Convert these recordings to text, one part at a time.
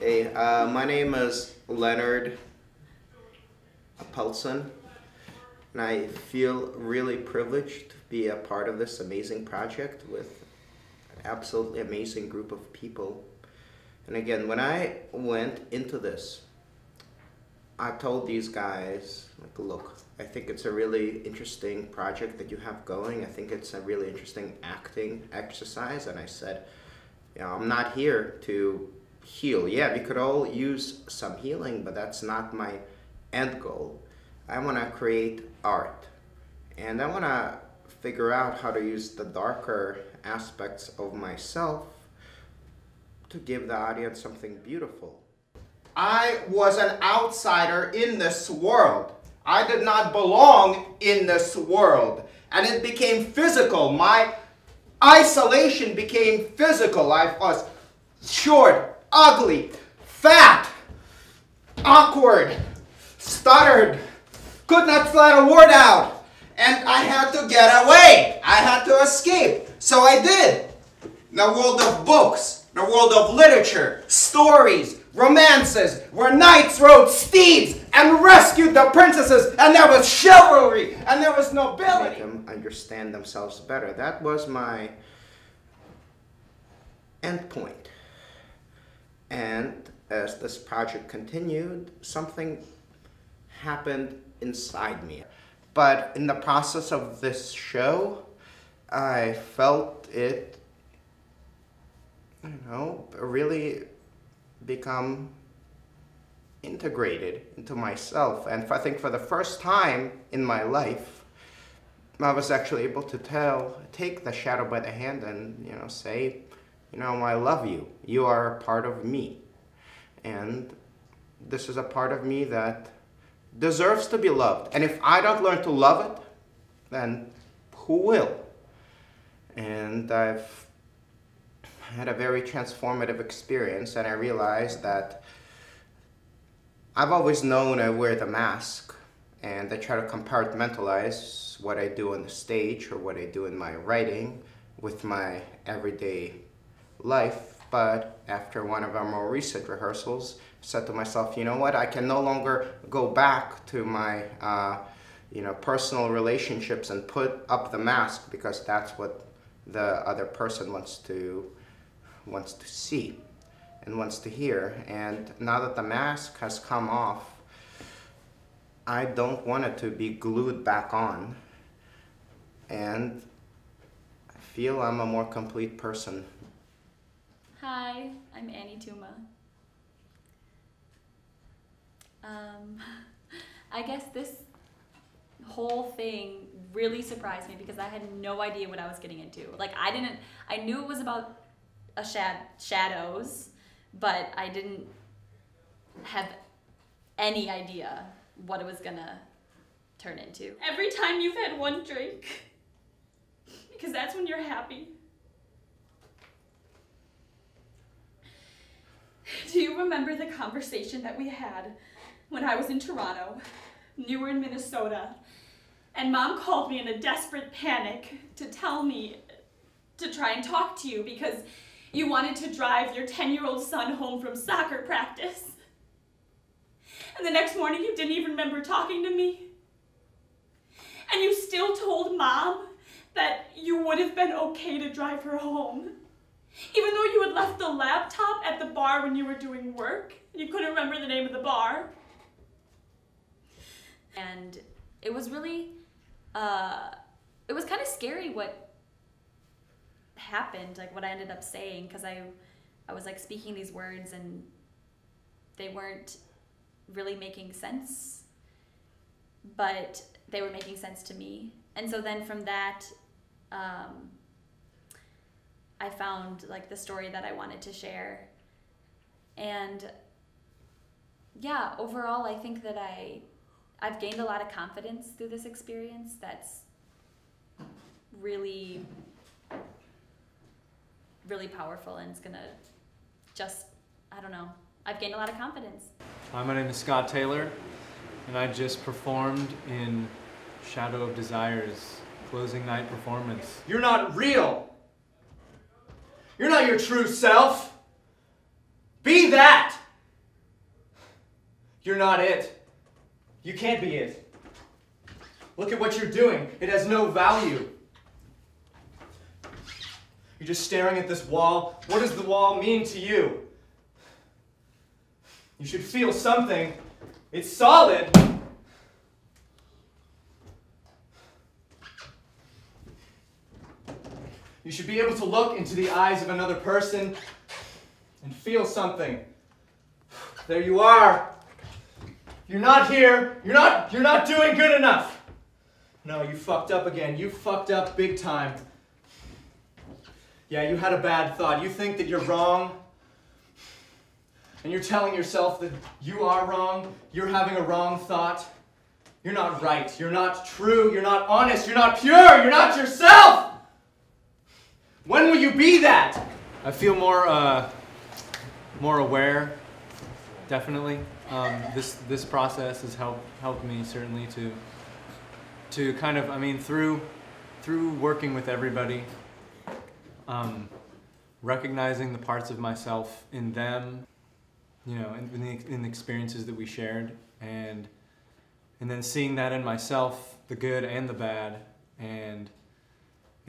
Hey, my name is Leonard Apelstin, and I feel really privileged to be a part of this amazing project with an absolutely amazing group of people. And again, when I went into this, I told these guys, like, look, I think it's a really interesting project that you have going. I think it's a really interesting acting exercise. And I said, you know, I'm not here to heal. Yeah, we could all use some healing, but that's not my end goal. I want to create art. And I want to figure out how to use the darker aspects of myself to give the audience something beautiful. I was an outsider in this world. I did not belong in this world. And it became physical. My isolation became physical. I was short, ugly, fat, awkward, stuttered, could not let a word out. And I had to get away. I had to escape. So I did. The world of books, the world of literature, stories, romances, where knights rode steeds and rescued the princesses, and there was chivalry, and there was nobility. Make them understand themselves better. That was my end point. And as this project continued, something happened inside me. But in the process of this show, I felt it, really become integrated into myself. And I think for the first time in my life, I was actually able to take the shadow by the hand and, say, I love you. You are a part of me. And this is a part of me that deserves to be loved. And if I don't learn to love it, then who will? And I've had a very transformative experience, and I realized that I've always known I wear the mask, and I try to compartmentalize what I do on the stage or what I do in my writing with my everyday life. But after one of our more recent rehearsals, I said to myself, you know what, I can no longer go back to my personal relationships and put up the mask, because that's what the other person wants to see and wants to hear. And now that the mask has come off, I don't want it to be glued back on. And I feel I'm a more complete person. Hi, I'm Tuma. I guess this whole thing really surprised me because I had no idea what I was getting into. Like, I knew it was about shadows, but I didn't have any idea what it was gonna turn into. Every time you've had one drink, because that's when you're happy. Do you remember the conversation that we had when I was in Toronto, you were in Minnesota, and Mom called me in a desperate panic to tell me to try and talk to you because you wanted to drive your 10-year-old son home from soccer practice. And the next morning you didn't even remember talking to me. And you still told Mom that you would have been okay to drive her home. Even though you had left the laptop at the bar when you were doing work. You couldn't remember the name of the bar. And it was really, it was kind of scary what happened, like what I ended up saying, because I was like speaking these words and they weren't really making sense, but they were making sense to me. And so then from that, I found like the story that I wanted to share. And yeah, overall, I think that I've gained a lot of confidence through this experience that's really, really powerful, and it's gonna I don't know, I've gained a lot of confidence. Hi, my name is Scott Taylor, and I just performed in Shadow of Desire's closing night performance. You're not real! You're not your true self! Be that! You're not it. You can't be it. Look at what you're doing. It has no value. You're just staring at this wall. What does the wall mean to you? You should feel something. It's solid. You should be able to look into the eyes of another person and feel something. There you are. You're not here. You're not doing good enough. No, you fucked up again. You fucked up big time. Yeah, you had a bad thought. You think that you're wrong. And you're telling yourself that you are wrong. You're having a wrong thought. You're not right. You're not true. You're not honest. You're not pure. You're not yourself. When will you be that? I feel more aware, definitely. This process has helped me certainly to kind of, I mean, through working with everybody, recognizing the parts of myself in them, you know, in the experiences that we shared, and then seeing that in myself, the good and the bad, and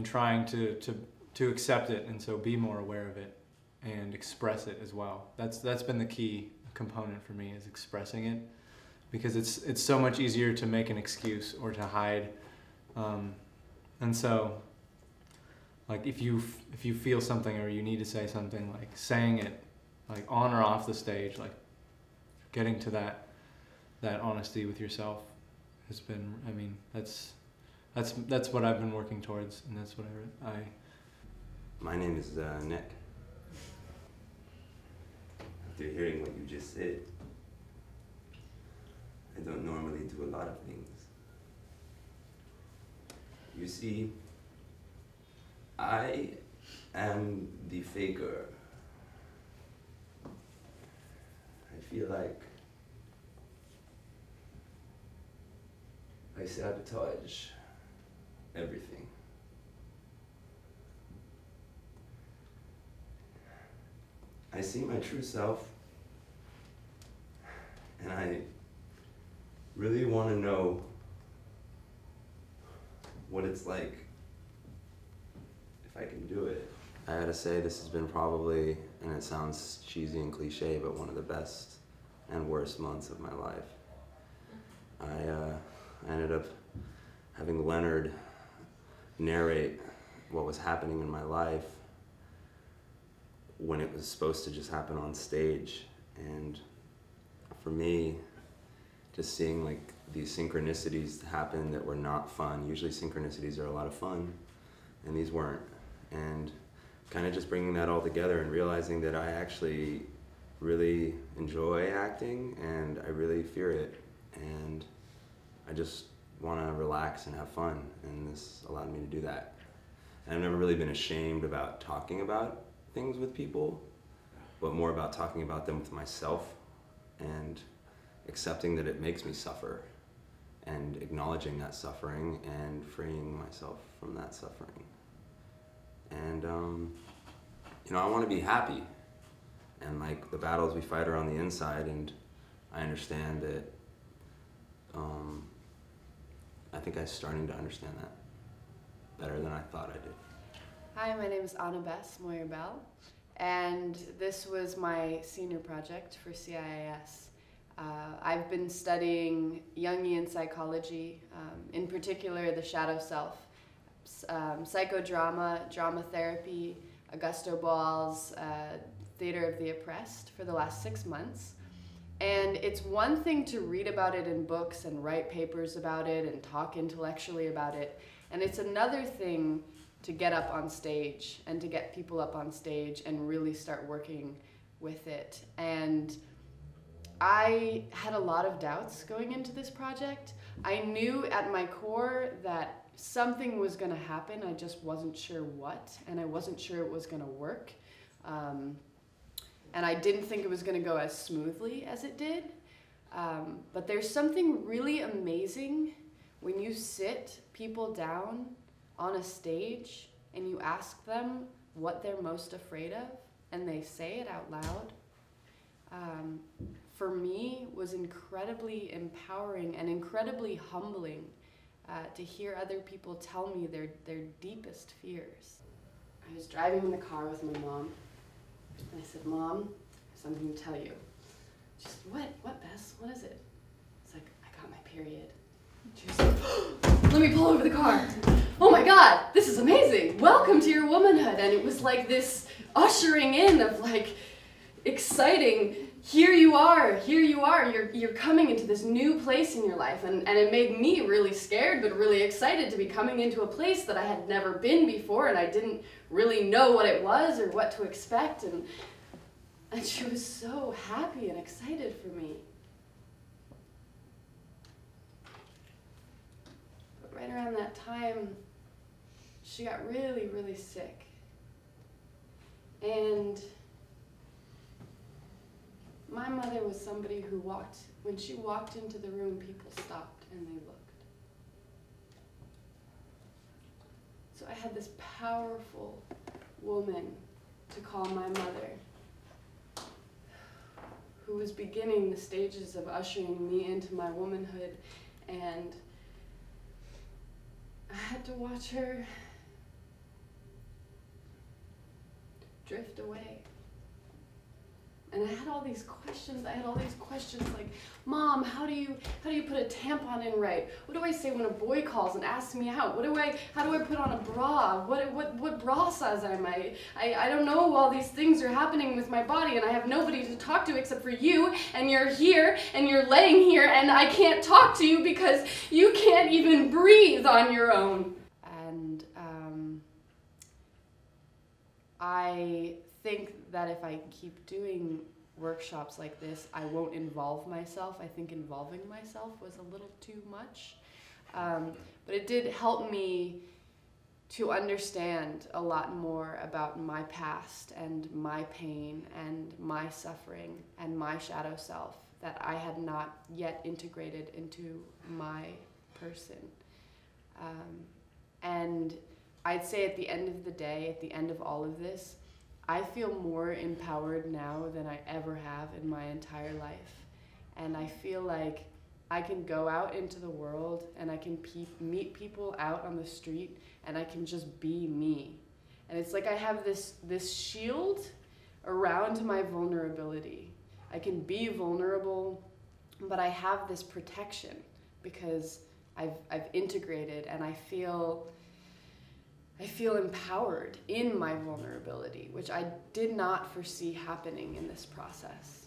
trying to accept it, and so be more aware of it and express it as well. That's been the key component for me, is expressing it, because it's so much easier to make an excuse or to hide, and so like if you feel something or you need to say something, like saying it, like on or off the stage, like getting to that honesty with yourself has been, I mean, that's what I've been working towards, and that's what I My name is Nick. After hearing what you just said, I don't normally do a lot of things. You see, I am the faker. I feel like I sabotage everything. I see my true self, and I really want to know what it's like if I can do it. I gotta say, this has been probably, and it sounds cheesy and cliche, but one of the best and worst months of my life. I ended up having Leonard narrate what was happening in my life when it was supposed to just happen on stage. And for me, just seeing like these synchronicities happen that were not fun. Usually synchronicities are a lot of fun, and these weren't. And kind of just bringing that all together and realizing that I actually really enjoy acting and I really fear it. And I just want to relax and have fun, and this allowed me to do that. And I've never really been ashamed about talking about things with people, but more about talking about them with myself and accepting that it makes me suffer and acknowledging that suffering and freeing myself from that suffering. And you know, I want to be happy, and like the battles we fight are on the inside, and I understand that I think I'm starting to understand that better than I thought I did. Hi, my name is Ana Bess, Boll, and this was my senior project for CIIS. I've been studying Jungian psychology, in particular the shadow self, psychodrama, drama therapy, Augusto Boal's Theater of the Oppressed for the last 6 months. And it's one thing to read about it in books and write papers about it and talk intellectually about it, and it's another thing to get up on stage and to get people up on stage and really start working with it. And I had a lot of doubts going into this project. I knew at my core that something was gonna happen, I just wasn't sure what, and I wasn't sure it was gonna work. And I didn't think it was gonna go as smoothly as it did. But there's something really amazing when you sit people down on a stage and you ask them what they're most afraid of and they say it out loud. for me, was incredibly empowering and incredibly humbling to hear other people tell me their deepest fears. I was driving in the car with my mom, and I said, Mom, I have something to tell you. She said, what, Bess? What is it? It's like, I got my period. She was like, let me pull over the car. Oh my God, this is amazing. Welcome to your womanhood. And it was like this ushering in of like exciting, here you are, you're coming into this new place in your life. And it made me really scared, but really excited to be coming into a place that I had never been before, and I didn't really know what it was or what to expect. And she was so happy and excited for me. But right around that time, she got really, really sick. And my mother was somebody who when she walked into the room, people stopped and they looked. So I had this powerful woman to call my mother, who was beginning the stages of ushering me into my womanhood, and I had to watch her drift away. And I had all these questions. Like, Mom, how do you put a tampon in right? What do I say when a boy calls and asks me out? How do I put on a bra? What bra size am I? I don't know. All these things are happening with my body, and I have nobody to talk to except for you, and you're here, and you're laying here, and I can't talk to you because you can't even breathe on your own. And I think that if I keep doing workshops like this, I won't involve myself. I think involving myself was a little too much. But it did help me to understand a lot more about my past and my pain and my suffering and my shadow self that I had not yet integrated into my person. And I'd say at the end of the day, at the end of all of this, I feel more empowered now than I ever have in my entire life. And I feel like I can go out into the world and I can meet people out on the street and I can just be me. And it's like I have this shield around my vulnerability. I can be vulnerable, but I have this protection because I've integrated, and I feel empowered in my vulnerability, which I did not foresee happening in this process.